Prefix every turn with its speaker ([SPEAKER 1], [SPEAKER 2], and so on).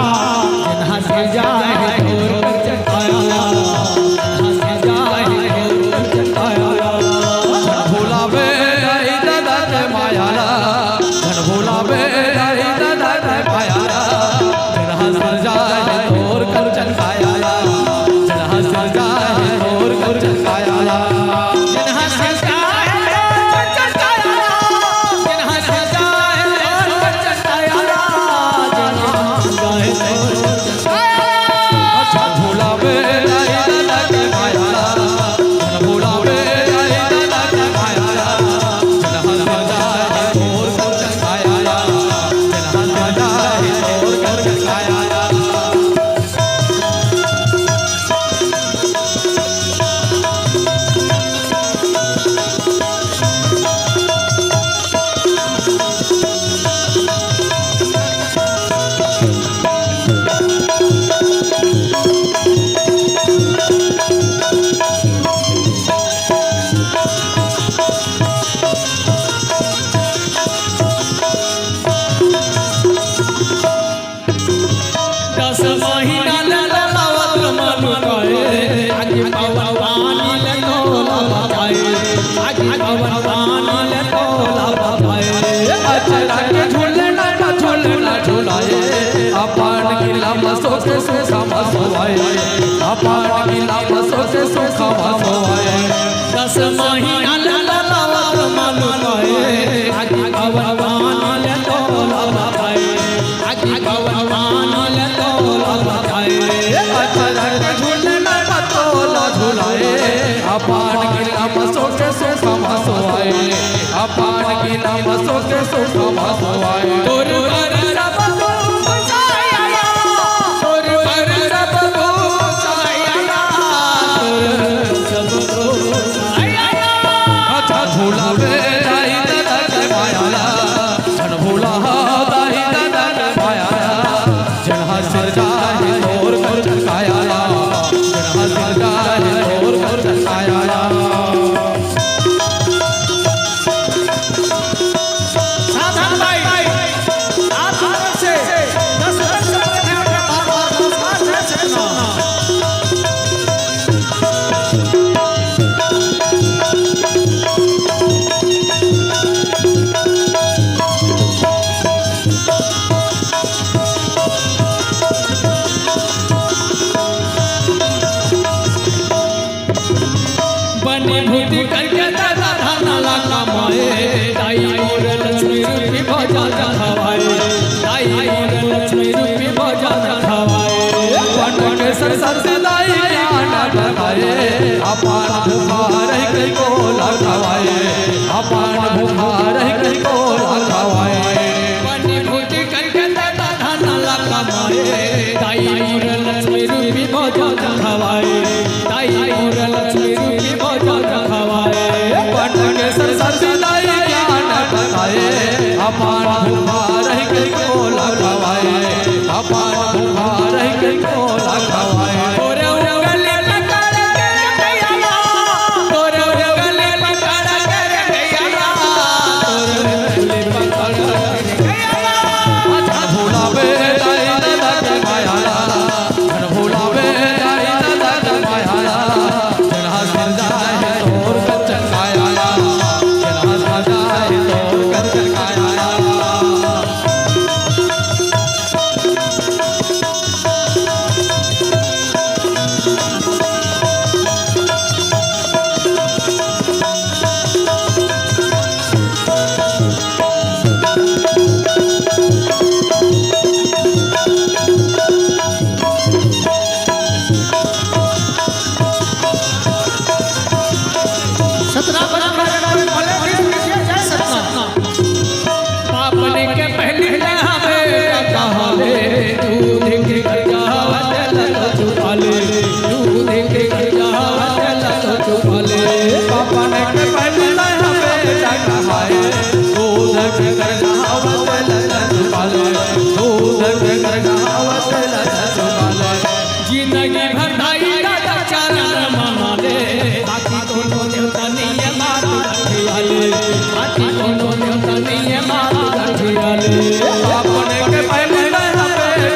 [SPEAKER 1] हंस जाए और चटाया हंस जाए और चटाया
[SPEAKER 2] भोला बे आई दादा के मायाला धन भोला बे आई दादा के मायाला जन हंस जाए और कर चटाया जन हंस जाए और कर चटाया
[SPEAKER 1] जन हंस जाए और चटाया जन हंस जाए और चटाया जन हंस जाए और
[SPEAKER 2] अच्छा भोला बे आई दादा के मायाला धन भोला बे आई दादा के मायाला जन हंस जाए और कर चटाया जन हंस जाए और कर चटाया
[SPEAKER 1] दस महीना ललावत मन करे आगे पवन पानी ले तोला बाबाए आगे पवन पानी ले तोला बाबाए
[SPEAKER 2] अचरा के झूलना झूलाए अपान गिला मसो के सुखा मसोए अपान गिला मसो के सुखा मसोए
[SPEAKER 1] दस महीना ललावत मन करे आगे पवन पानी ले तोला बाबाए आगे पवन पानी ले तोला बाबाए
[SPEAKER 2] अचरा के झूलना तोला झूलाए अपान गिला मसो के सुखा मसोए अपान गिला मसो के सुखा मसोए
[SPEAKER 1] तोर पर सब बचाया तोर पर सब बचाया तोर सब बचाया
[SPEAKER 2] अच्छा भोला बे आई दादा के मायाला धन भोला आई दादा के मायाला जन हंस जाए और कर चटाया जन हंस जाए और कर चटाया
[SPEAKER 1] साधन भाई आप आराम से 10 रन से अपने बार-बार नमस्कार से सुना बने भूति करके दादा धाना ला कमाए दाई और लक्ष्मी रूपी भजा खवाए दाई और लक्ष्मी रूपी भजा खवाए
[SPEAKER 2] बन के सरसर सदाई ज्ञान ढवाए अपान भुखार के को लगवाए अपान भुखार के को लगवाए
[SPEAKER 1] बने भूति करके दादा धाना ला कमाए दाई और लक्ष्मी रूपी भजा खवाए दाई और लक्ष्मी रूपी भजा खवाए
[SPEAKER 2] बन के सरसर सदाई ज्ञान ढवाए अपान भुखार के को लगवाए अपान भुखार के को लगवाए
[SPEAKER 1] तोरे गले पकड़ के गया तोरे गले पकड़ के गया तोरे गले पकड़ के गया
[SPEAKER 2] अच्छा भोला बे आई दादा के मायाला धन भोला बे आई दादा के मायाला जन हंस जाए और कर चटाया जन हंस जाए और कर चटाया
[SPEAKER 1] पापने के पहले हमें कहा ले दूध के गावत लतो चुपाले दूध के गावत लतो चुपाले
[SPEAKER 2] पापन के पहले हमें कहाए दूध के गरगावत लत पाले दूध के गरगावत लत पाले
[SPEAKER 1] जिंदगी भर भाई दादा चरण माने बाकी कोनो देवता नहीं मारू रखियाले बाकी कोनो देवता नहीं मारू रखियाले
[SPEAKER 2] अपने के पहले हमें